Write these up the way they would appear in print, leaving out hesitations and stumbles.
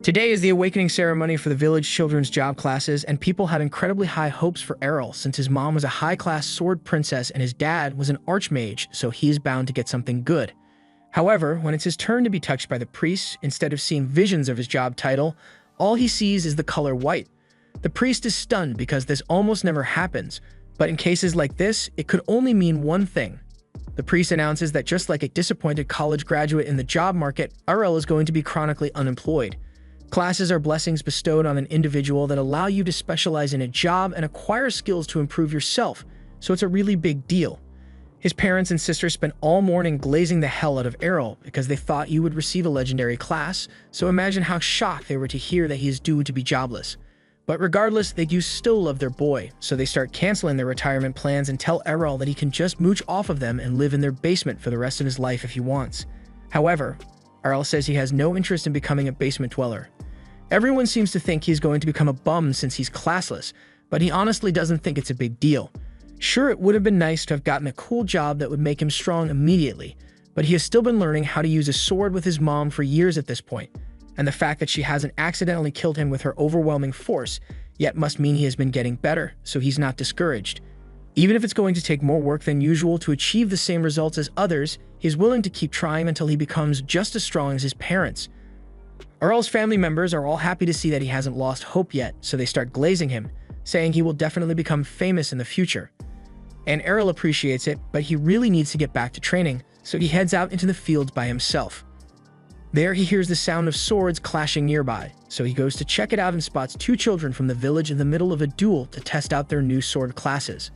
Today is the awakening ceremony for the village children's job classes, and people had incredibly high hopes for Errol since his mom was a high-class sword princess and his dad was an archmage, so he is bound to get something good. However, when it's his turn to be touched by the priest, instead of seeing visions of his job title, all he sees is the color white. The priest is stunned because this almost never happens, but in cases like this, it could only mean one thing. The priest announces that just like a disappointed college graduate in the job market, Errol is going to be chronically unemployed. Classes are blessings bestowed on an individual that allow you to specialize in a job and acquire skills to improve yourself, so it's a really big deal. His parents and sister spent all morning glazing the hell out of Errol because they thought you would receive a legendary class, so imagine how shocked they were to hear that he is due to be jobless. But regardless, they do still love their boy, so they start canceling their retirement plans and tell Errol that he can just mooch off of them and live in their basement for the rest of his life if he wants. However, Errol says he has no interest in becoming a basement dweller. Everyone seems to think he's going to become a bum since he's classless, but he honestly doesn't think it's a big deal. Sure, it would have been nice to have gotten a cool job that would make him strong immediately, but he has still been learning how to use a sword with his mom for years at this point, and the fact that she hasn't accidentally killed him with her overwhelming force yet must mean he has been getting better, so he's not discouraged. Even if it's going to take more work than usual to achieve the same results as others, he is willing to keep trying until he becomes just as strong as his parents. Errol's family members are all happy to see that he hasn't lost hope yet, so they start glazing him, saying he will definitely become famous in the future. And Errol appreciates it, but he really needs to get back to training, so he heads out into the fields by himself. There he hears the sound of swords clashing nearby, so he goes to check it out and spots two children from the village in the middle of a duel to test out their new sword classes.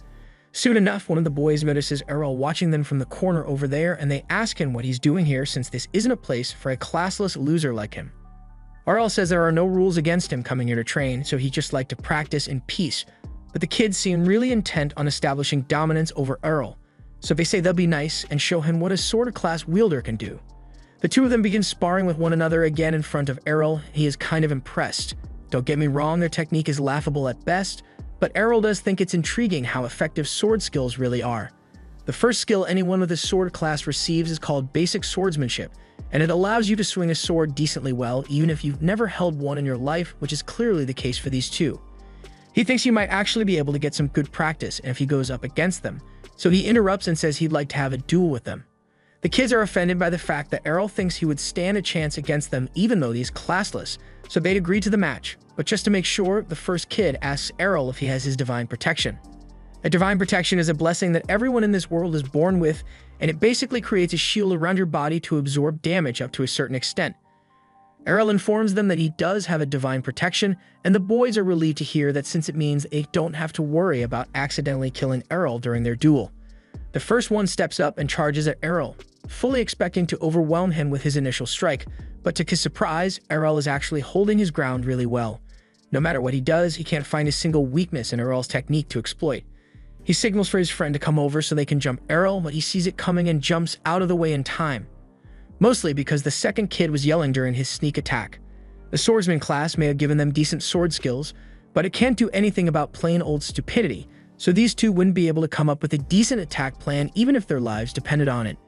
Soon enough, one of the boys notices Errol watching them from the corner over there, and they ask him what he's doing here since this isn't a place for a classless loser like him. Errol says there are no rules against him coming here to train, so he'd just like to practice in peace. But the kids seem really intent on establishing dominance over Errol, so they say they'll be nice and show him what a sword class wielder can do. The two of them begin sparring with one another again in front of Errol. He is kind of impressed. Don't get me wrong, their technique is laughable at best, but Errol does think it's intriguing how effective sword skills really are. The first skill anyone with a sword class receives is called basic swordsmanship, and it allows you to swing a sword decently well even if you've never held one in your life, which is clearly the case for these two. He thinks he might actually be able to get some good practice if he goes up against them, so he interrupts and says he'd like to have a duel with them. The kids are offended by the fact that Errol thinks he would stand a chance against them even though he's classless, so they'd agree to the match, but just to make sure, the first kid asks Errol if he has his divine protection. A divine protection is a blessing that everyone in this world is born with, and it basically creates a shield around your body to absorb damage up to a certain extent. Errol informs them that he does have a divine protection, and the boys are relieved to hear that since it means they don't have to worry about accidentally killing Errol during their duel. The first one steps up and charges at Errol, fully expecting to overwhelm him with his initial strike, but to his surprise, Errol is actually holding his ground really well. No matter what he does, he can't find a single weakness in Errol's technique to exploit. He signals for his friend to come over so they can jump Errol, but he sees it coming and jumps out of the way in time. Mostly because the second kid was yelling during his sneak attack. The swordsman class may have given them decent sword skills, but it can't do anything about plain old stupidity, so these two wouldn't be able to come up with a decent attack plan even if their lives depended on it.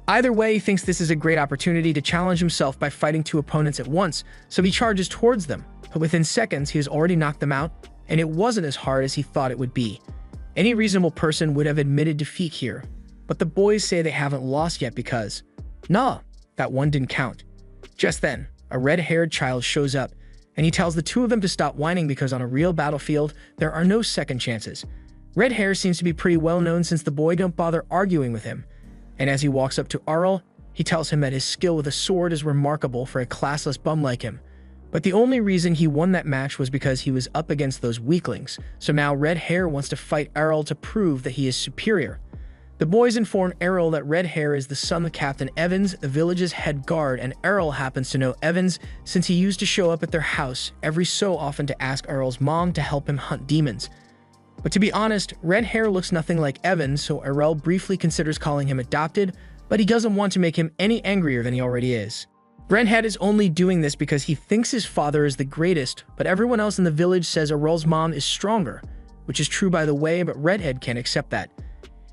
Either way, he thinks this is a great opportunity to challenge himself by fighting two opponents at once, so he charges towards them, but within seconds he has already knocked them out, and it wasn't as hard as he thought it would be. Any reasonable person would have admitted defeat here, but the boys say they haven't lost yet because, nah, that one didn't count. Just then, a red-haired child shows up, and he tells the two of them to stop whining because on a real battlefield, there are no second chances. Red hair seems to be pretty well known since the boy don't bother arguing with him, and as he walks up to Errol, he tells him that his skill with a sword is remarkable for a classless bum like him. But the only reason he won that match was because he was up against those weaklings, so now Red Hair wants to fight Errol to prove that he is superior. The boys inform Errol that Red Hair is the son of Captain Evans, the village's head guard, and Errol happens to know Evans since he used to show up at their house every so often to ask Errol's mom to help him hunt demons. But to be honest, Red Hair looks nothing like Evans, so Errol briefly considers calling him adopted, but he doesn't want to make him any angrier than he already is. Redhead is only doing this because he thinks his father is the greatest, but everyone else in the village says Errol's mom is stronger, which is true by the way, but Redhead can't accept that.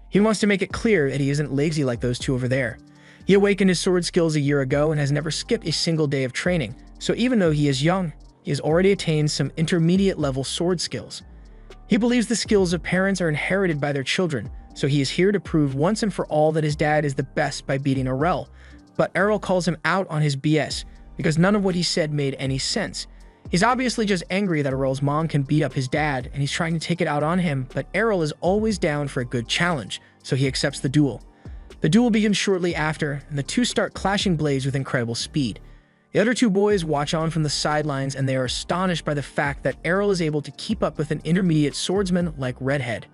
He wants to make it clear that he isn't lazy like those two over there. He awakened his sword skills a year ago and has never skipped a single day of training, so even though he is young, he has already attained some intermediate level sword skills. He believes the skills of parents are inherited by their children, so he is here to prove once and for all that his dad is the best by beating Errol. But Errol calls him out on his BS, because none of what he said made any sense. He's obviously just angry that Errol's mom can beat up his dad, and he's trying to take it out on him, but Errol is always down for a good challenge, so he accepts the duel. The duel begins shortly after, and the two start clashing blades with incredible speed. The other two boys watch on from the sidelines, and they are astonished by the fact that Errol is able to keep up with an intermediate swordsman like Redhead.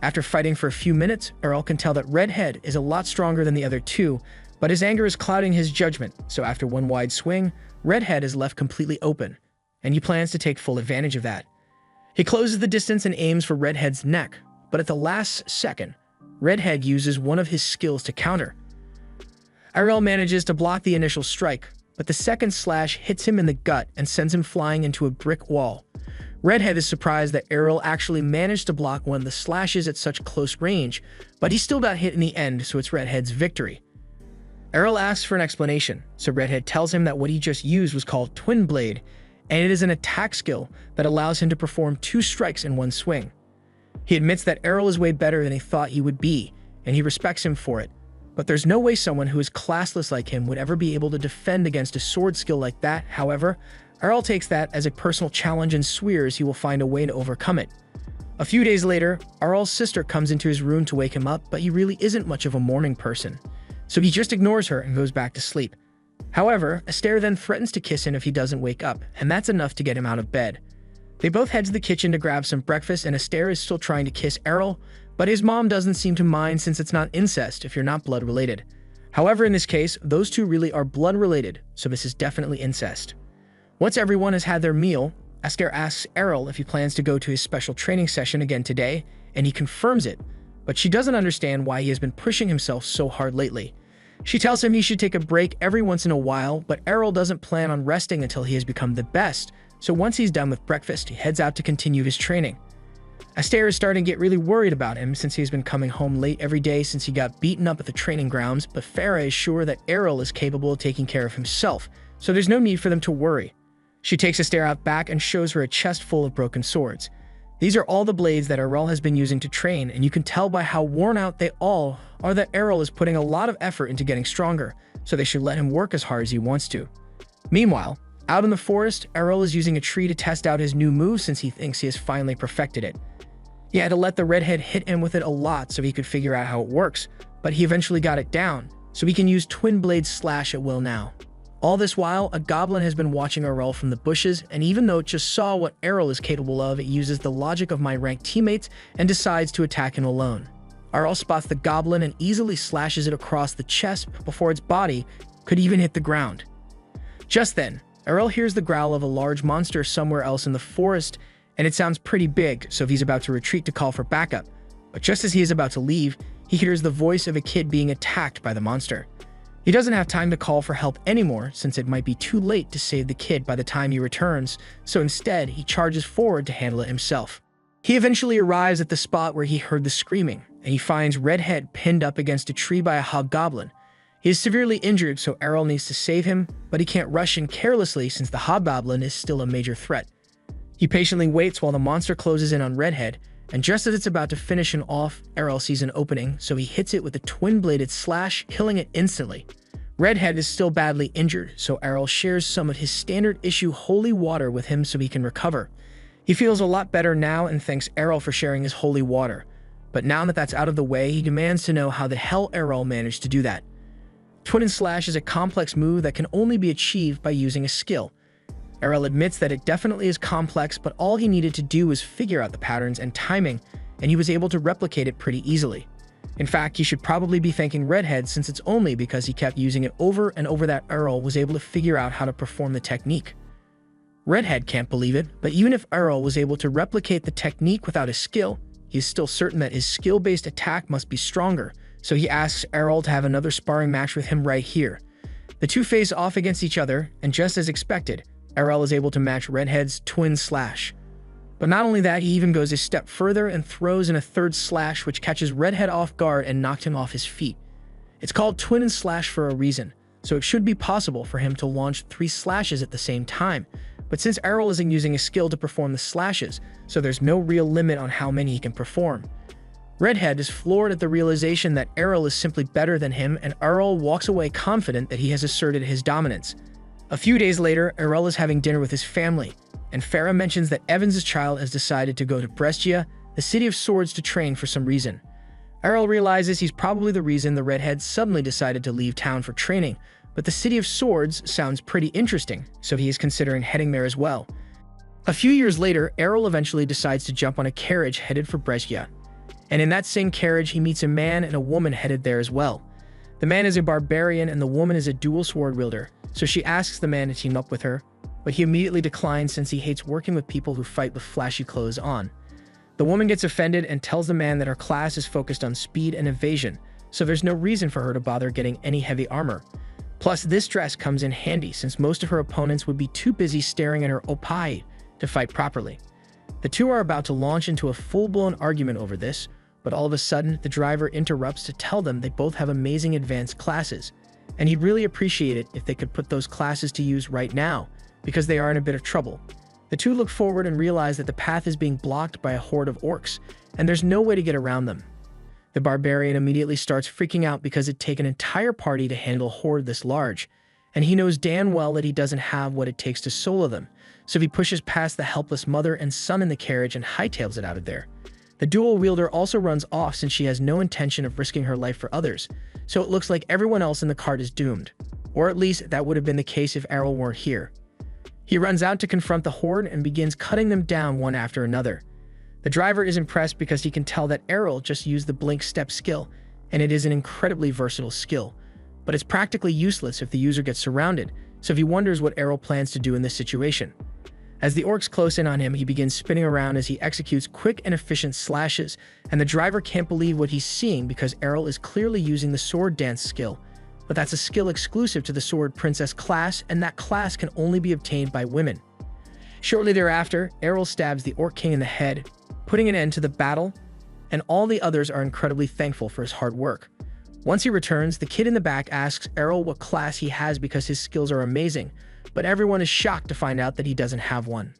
After fighting for a few minutes, Errol can tell that Redhead is a lot stronger than the other two, but his anger is clouding his judgment, so after one wide swing, Redhead is left completely open, and he plans to take full advantage of that. He closes the distance and aims for Redhead's neck, but at the last second, Redhead uses one of his skills to counter. Errol manages to block the initial strike, but the second slash hits him in the gut and sends him flying into a brick wall. Redhead is surprised that Errol actually managed to block one of the slashes at such close range, but he still got hit in the end, so it's Redhead's victory. Errol asks for an explanation, so Redhead tells him that what he just used was called Twin Blade, and it is an attack skill that allows him to perform 2 strikes in one swing. He admits that Errol is way better than he thought he would be, and he respects him for it, but there's no way someone who is classless like him would ever be able to defend against a sword skill like that. However, Errol takes that as a personal challenge and swears he will find a way to overcome it. A few days later, Errol's sister comes into his room to wake him up, but he really isn't much of a morning person, so he just ignores her and goes back to sleep. However, Astaire then threatens to kiss him if he doesn't wake up, and that's enough to get him out of bed. They both head to the kitchen to grab some breakfast, and Astaire is still trying to kiss Errol, but his mom doesn't seem to mind since it's not incest if you're not blood related. However, in this case, those two really are blood related, so this is definitely incest. Once everyone has had their meal, Astaire asks Errol if he plans to go to his special training session again today, and he confirms it, but she doesn't understand why he has been pushing himself so hard lately. She tells him he should take a break every once in a while, but Errol doesn't plan on resting until he has become the best, so once he's done with breakfast, he heads out to continue his training. Astaire is starting to get really worried about him since he's been coming home late every day since he got beaten up at the training grounds, but Farah is sure that Errol is capable of taking care of himself, so there's no need for them to worry. She takes Astaire out back and shows her a chest full of broken swords. These are all the blades that Errol has been using to train, and you can tell by how worn out they all are that Errol is putting a lot of effort into getting stronger, so they should let him work as hard as he wants to. Meanwhile, out in the forest, Errol is using a tree to test out his new move since he thinks he has finally perfected it. He had to let the redhead hit him with it a lot so he could figure out how it works, but he eventually got it down, so he can use Twin Blade Slash at will now. All this while, a goblin has been watching Errol from the bushes, and even though it just saw what Errol is capable of, it uses the logic of my ranked teammates and decides to attack him alone. Errol spots the goblin and easily slashes it across the chest before its body could even hit the ground. Just then, Errol hears the growl of a large monster somewhere else in the forest, and it sounds pretty big, so he's about to retreat to call for backup. But just as he is about to leave, he hears the voice of a kid being attacked by the monster. He doesn't have time to call for help anymore since it might be too late to save the kid by the time he returns, so instead he charges forward to handle it himself. He eventually arrives at the spot where he heard the screaming, and he finds Redhead pinned up against a tree by a hobgoblin. He is severely injured, so Errol needs to save him, but he can't rush in carelessly since the hobgoblin is still a major threat. He patiently waits while the monster closes in on Redhead, and just as it's about to finish him off, Errol sees an opening, so he hits it with a twin-bladed slash, killing it instantly. Redhead is still badly injured, so Errol shares some of his standard issue holy water with him so he can recover. He feels a lot better now and thanks Errol for sharing his holy water, but now that that's out of the way, he demands to know how the hell Errol managed to do that. Twin and Slash is a complex move that can only be achieved by using a skill. Errol admits that it definitely is complex, but all he needed to do was figure out the patterns and timing, and he was able to replicate it pretty easily. In fact, he should probably be thanking Redhead since it's only because he kept using it over and over that Errol was able to figure out how to perform the technique. Redhead can't believe it, but even if Errol was able to replicate the technique without his skill, he is still certain that his skill-based attack must be stronger, so he asks Errol to have another sparring match with him right here. The two face off against each other, and just as expected, Errol is able to match Redhead's twin slash. But not only that, he even goes a step further and throws in a third slash which catches Redhead off guard and knocked him off his feet. It's called twin and slash for a reason, so it should be possible for him to launch 3 slashes at the same time. But since Errol isn't using a skill to perform the slashes, so there's no real limit on how many he can perform. Redhead is floored at the realization that Errol is simply better than him, and Errol walks away confident that he has asserted his dominance. A few days later, Errol is having dinner with his family, and Farah mentions that Evans' child has decided to go to Brescia, the city of swords, to train for some reason. Errol realizes he's probably the reason the redhead suddenly decided to leave town for training, but the city of swords sounds pretty interesting, so he is considering heading there as well. A few years later, Errol eventually decides to jump on a carriage headed for Brescia. And in that same carriage, he meets a man and a woman headed there as well. The man is a barbarian and the woman is a dual sword wielder, so she asks the man to team up with her, but he immediately declines since he hates working with people who fight with flashy clothes on. The woman gets offended and tells the man that her class is focused on speed and evasion, so there's no reason for her to bother getting any heavy armor. Plus, this dress comes in handy since most of her opponents would be too busy staring at her opai to fight properly. The two are about to launch into a full-blown argument over this, but all of a sudden, the driver interrupts to tell them they both have amazing advanced classes, and he'd really appreciate it if they could put those classes to use right now, because they are in a bit of trouble. The two look forward and realize that the path is being blocked by a horde of orcs, and there's no way to get around them. The barbarian immediately starts freaking out because it'd take an entire party to handle a horde this large, and he knows damn well that he doesn't have what it takes to solo them, so he pushes past the helpless mother and son in the carriage and hightails it out of there. The dual wielder also runs off since she has no intention of risking her life for others, so it looks like everyone else in the cart is doomed. Or at least that would have been the case if Errol weren't here. He runs out to confront the horde and begins cutting them down one after another. The driver is impressed because he can tell that Errol just used the blink step skill, and it is an incredibly versatile skill, but it's practically useless if the user gets surrounded, so he wonders what Errol plans to do in this situation. As the orcs close in on him, he begins spinning around as he executes quick and efficient slashes, and the driver can't believe what he's seeing because Errol is clearly using the sword dance skill, but that's a skill exclusive to the Sword Princess class, and that class can only be obtained by women. Shortly thereafter, Errol stabs the Orc King in the head, putting an end to the battle, and all the others are incredibly thankful for his hard work. Once he returns, the kid in the back asks Errol what class he has because his skills are amazing, but everyone is shocked to find out that he doesn't have one.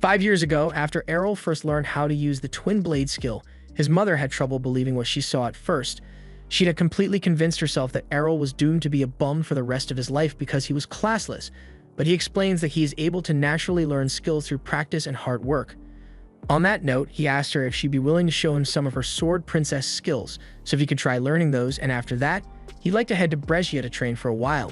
5 years ago, after Errol first learned how to use the twin blade skill, his mother had trouble believing what she saw at first. She had completely convinced herself that Errol was doomed to be a bum for the rest of his life because he was classless, but he explains that he is able to naturally learn skills through practice and hard work. On that note, he asked her if she'd be willing to show him some of her Sword Princess skills, so he could try learning those, and after that, he'd like to head to Brescia to train for a while.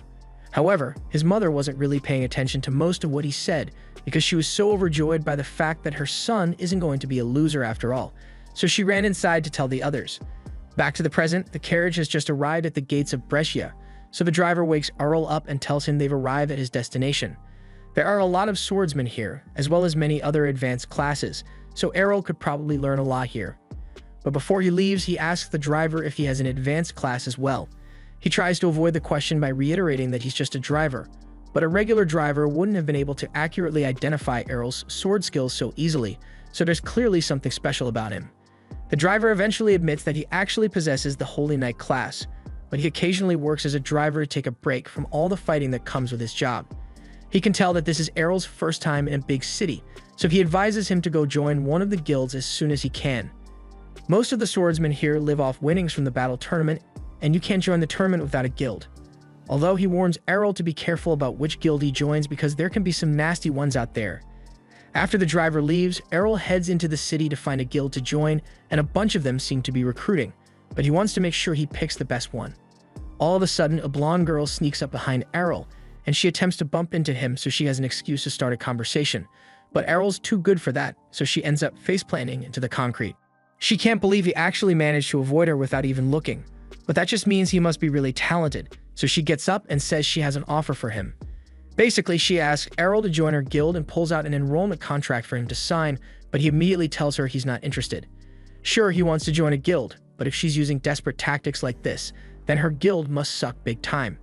However, his mother wasn't really paying attention to most of what he said because she was so overjoyed by the fact that her son isn't going to be a loser after all, so she ran inside to tell the others. Back to the present, the carriage has just arrived at the gates of Brescia, so the driver wakes Errol up and tells him they've arrived at his destination. There are a lot of swordsmen here, as well as many other advanced classes, so Errol could probably learn a lot here. But before he leaves, he asks the driver if he has an advanced class as well. He tries to avoid the question by reiterating that he's just a driver, but a regular driver wouldn't have been able to accurately identify Errol's sword skills so easily, so there's clearly something special about him. The driver eventually admits that he actually possesses the Holy Knight class, but he occasionally works as a driver to take a break from all the fighting that comes with his job. He can tell that this is Errol's first time in a big city, so he advises him to go join one of the guilds as soon as he can. Most of the swordsmen here live off winnings from the battle tournament, and you can't join the tournament without a guild. Although he warns Errol to be careful about which guild he joins because there can be some nasty ones out there. After the driver leaves, Errol heads into the city to find a guild to join, and a bunch of them seem to be recruiting, but he wants to make sure he picks the best one. All of a sudden, a blonde girl sneaks up behind Errol, and she attempts to bump into him so she has an excuse to start a conversation. But Errol's too good for that, so she ends up face-planting into the concrete. She can't believe he actually managed to avoid her without even looking, but that just means he must be really talented, so she gets up and says she has an offer for him. Basically, she asks Errol to join her guild and pulls out an enrollment contract for him to sign, but he immediately tells her he's not interested. Sure, he wants to join a guild, but if she's using desperate tactics like this, then her guild must suck big time.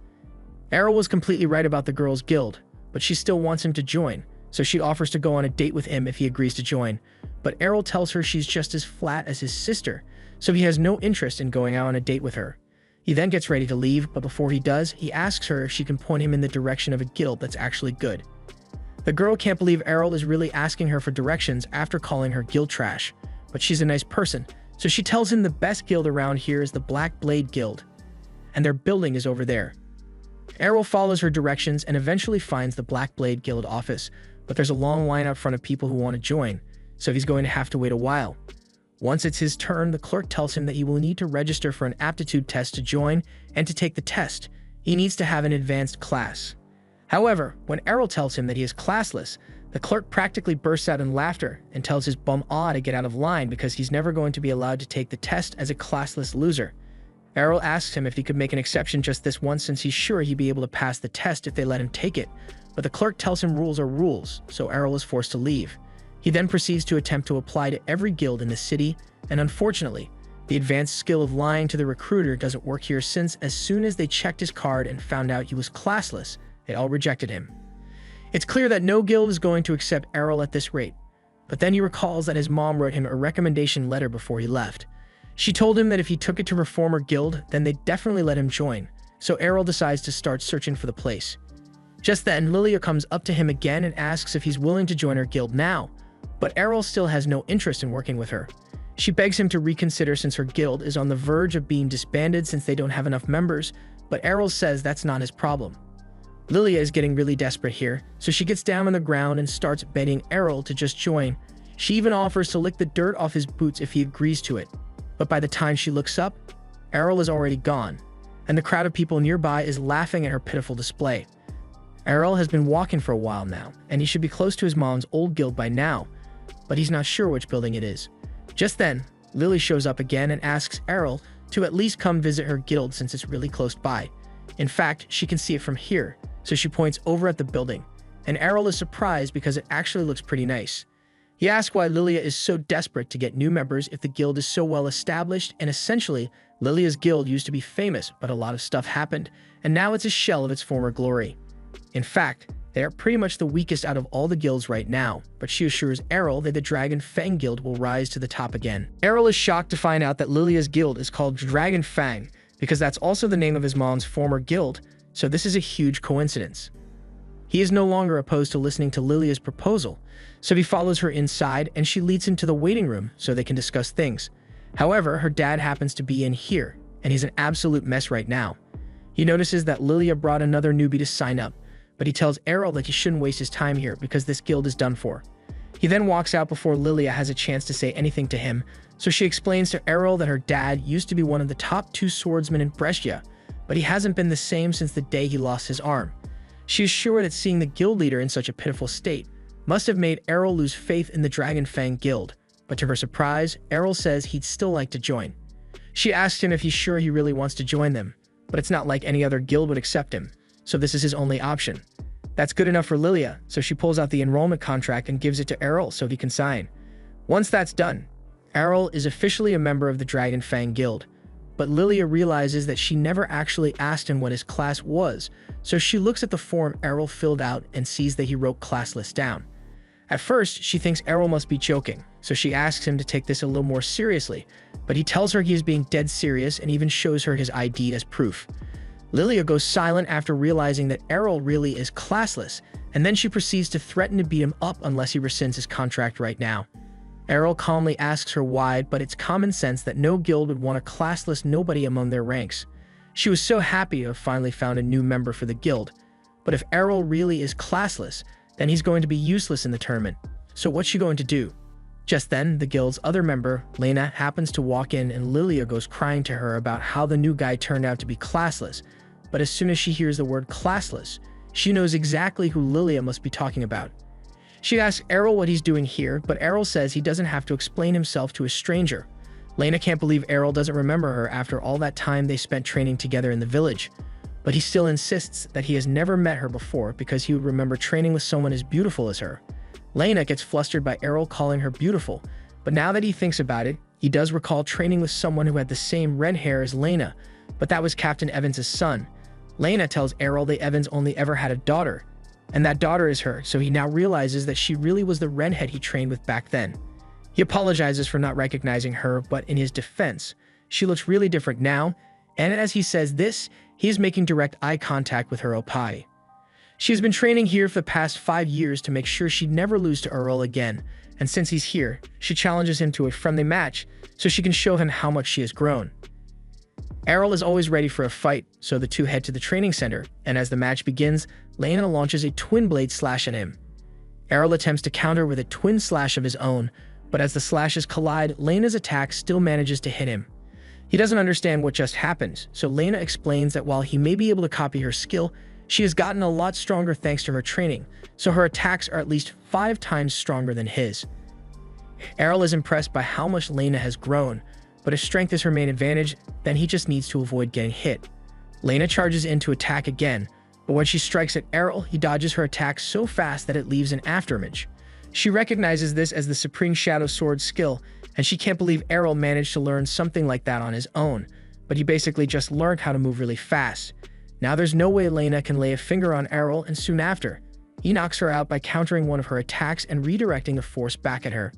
Errol was completely right about the girl's guild, but she still wants him to join, so she offers to go on a date with him if he agrees to join, but Errol tells her she's just as flat as his sister, so he has no interest in going out on a date with her. He then gets ready to leave, but before he does, he asks her if she can point him in the direction of a guild that's actually good. The girl can't believe Errol is really asking her for directions after calling her guild trash, but she's a nice person, so she tells him the best guild around here is the Black Blade Guild, and their building is over there. Errol follows her directions and eventually finds the Black Blade Guild office, but there's a long line out front of people who want to join, so he's going to have to wait a while. Once it's his turn, the clerk tells him that he will need to register for an aptitude test to join, and to take the test, he needs to have an advanced class. However, when Errol tells him that he is classless, the clerk practically bursts out in laughter and tells his bum to get out of line because he's never going to be allowed to take the test as a classless loser. Errol asks him if he could make an exception just this once since he's sure he'd be able to pass the test if they let him take it, but the clerk tells him rules are rules, so Errol is forced to leave. He then proceeds to attempt to apply to every guild in the city, and unfortunately, the advanced skill of lying to the recruiter doesn't work here since as soon as they checked his card and found out he was classless, they all rejected him. It's clear that no guild is going to accept Errol at this rate, but then he recalls that his mom wrote him a recommendation letter before he left. She told him that if he took it to Reformer Guild, then they'd definitely let him join, so Errol decides to start searching for the place. Just then, Lilia comes up to him again and asks if he's willing to join her guild now, but Errol still has no interest in working with her. She begs him to reconsider since her guild is on the verge of being disbanded since they don't have enough members, but Errol says that's not his problem. Lilia is getting really desperate here, so she gets down on the ground and starts begging Errol to just join. She even offers to lick the dirt off his boots if he agrees to it. But by the time she looks up, Errol is already gone, and the crowd of people nearby is laughing at her pitiful display. Errol has been walking for a while now, and he should be close to his mom's old guild by now, but he's not sure which building it is. Just then, Lily shows up again and asks Errol to at least come visit her guild since it's really close by. In fact, she can see it from here, so she points over at the building, and Errol is surprised because it actually looks pretty nice. He asks why Lilia is so desperate to get new members if the guild is so well established, and essentially, Lilia's guild used to be famous, but a lot of stuff happened, and now it's a shell of its former glory. In fact, they are pretty much the weakest out of all the guilds right now, but she assures Errol that the Dragon Fang Guild will rise to the top again. Errol is shocked to find out that Lilia's guild is called Dragon Fang, because that's also the name of his mom's former guild, so this is a huge coincidence. He is no longer opposed to listening to Lilia's proposal, so he follows her inside and she leads him to the waiting room so they can discuss things. However, her dad happens to be in here, and he's an absolute mess right now. He notices that Lilia brought another newbie to sign up, but he tells Errol that he shouldn't waste his time here because this guild is done for. He then walks out before Lilia has a chance to say anything to him, so she explains to Errol that her dad used to be one of the top 2 swordsmen in Brescia, but he hasn't been the same since the day he lost his arm. She is sure that seeing the guild leader in such a pitiful state must have made Errol lose faith in the Dragon Fang Guild, but to her surprise, Errol says he'd still like to join. She asks him if he's sure he really wants to join them, but it's not like any other guild would accept him, so this is his only option. That's good enough for Lilia, so she pulls out the enrollment contract and gives it to Errol so he can sign. Once that's done, Errol is officially a member of the Dragon Fang Guild, but Lilia realizes that she never actually asked him what his class was, so she looks at the form Errol filled out and sees that he wrote classless down. At first, she thinks Errol must be joking, so she asks him to take this a little more seriously, but he tells her he is being dead serious and even shows her his ID as proof. Lilia goes silent after realizing that Errol really is classless, and then she proceeds to threaten to beat him up unless he rescinds his contract right now. Errol calmly asks her why, but it's common sense that no guild would want a classless nobody among their ranks. She was so happy to have finally found a new member for the guild, but if Errol really is classless, then he's going to be useless in the tournament. So what's she going to do? Just then, the guild's other member, Lena, happens to walk in and Lilia goes crying to her about how the new guy turned out to be classless, but as soon as she hears the word classless, she knows exactly who Lilia must be talking about. She asks Errol what he's doing here, but Errol says he doesn't have to explain himself to a stranger. Lena can't believe Errol doesn't remember her after all that time they spent training together in the village, but he still insists that he has never met her before because he would remember training with someone as beautiful as her. Lena gets flustered by Errol calling her beautiful, but now that he thinks about it, he does recall training with someone who had the same red hair as Lena, but that was Captain Evans' son. Lena tells Errol that Evans only ever had a daughter, and that daughter is her, so he now realizes that she really was the redhead he trained with back then. He apologizes for not recognizing her, but in his defense, she looks really different now, And as he says this, he is making direct eye contact with her opai. She has been training here for the past 5 years to make sure she'd never lose to Earl again, and since he's here, she challenges him to a friendly match so she can show him how much she has grown. Errol is always ready for a fight, so the two head to the training center, and as the match begins, Lena launches a twin blade slash at him. Errol attempts to counter with a twin slash of his own, but as the slashes collide, Lena's attack still manages to hit him. He doesn't understand what just happened, so Lena explains that while he may be able to copy her skill, she has gotten a lot stronger thanks to her training, so her attacks are at least 5 times stronger than his. Errol is impressed by how much Lena has grown, but if strength is her main advantage, then he just needs to avoid getting hit. Lena charges in to attack again, but when she strikes at Errol, he dodges her attack so fast that it leaves an afterimage. She recognizes this as the Supreme Shadow Sword skill, and she can't believe Errol managed to learn something like that on his own, but he basically just learned how to move really fast. Now there's no way Lena can lay a finger on Errol, and soon after, he knocks her out by countering one of her attacks and redirecting the force back at her.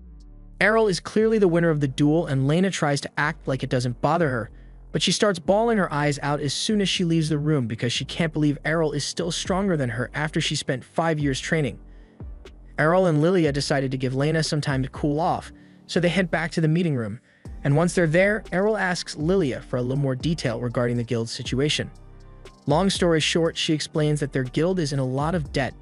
Errol is clearly the winner of the duel, and Lena tries to act like it doesn't bother her, but she starts bawling her eyes out as soon as she leaves the room because she can't believe Errol is still stronger than her after she spent 5 years training. Errol and Lilia decided to give Lena some time to cool off, so they head back to the meeting room, and once they're there, Errol asks Lilia for a little more detail regarding the guild's situation. Long story short, she explains that their guild is in a lot of debt,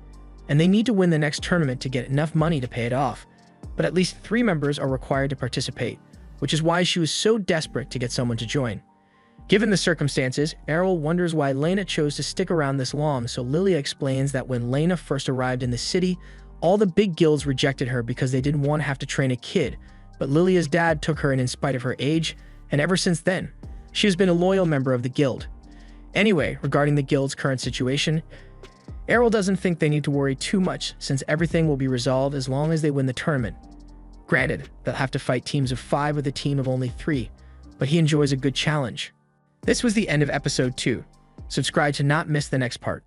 and they need to win the next tournament to get enough money to pay it off, but at least 3 members are required to participate, which is why she was so desperate to get someone to join. Given the circumstances, Errol wonders why Lena chose to stick around this long, so Lilia explains that when Lena first arrived in the city, all the big guilds rejected her because they didn't want to have to train a kid, but Lilia's dad took her in spite of her age, and ever since then, she has been a loyal member of the guild. Anyway, regarding the guild's current situation, Errol doesn't think they need to worry too much since everything will be resolved as long as they win the tournament. Granted, they'll have to fight teams of 5 with a team of only 3, but he enjoys a good challenge. This was the end of episode 2. Subscribe to not miss the next part.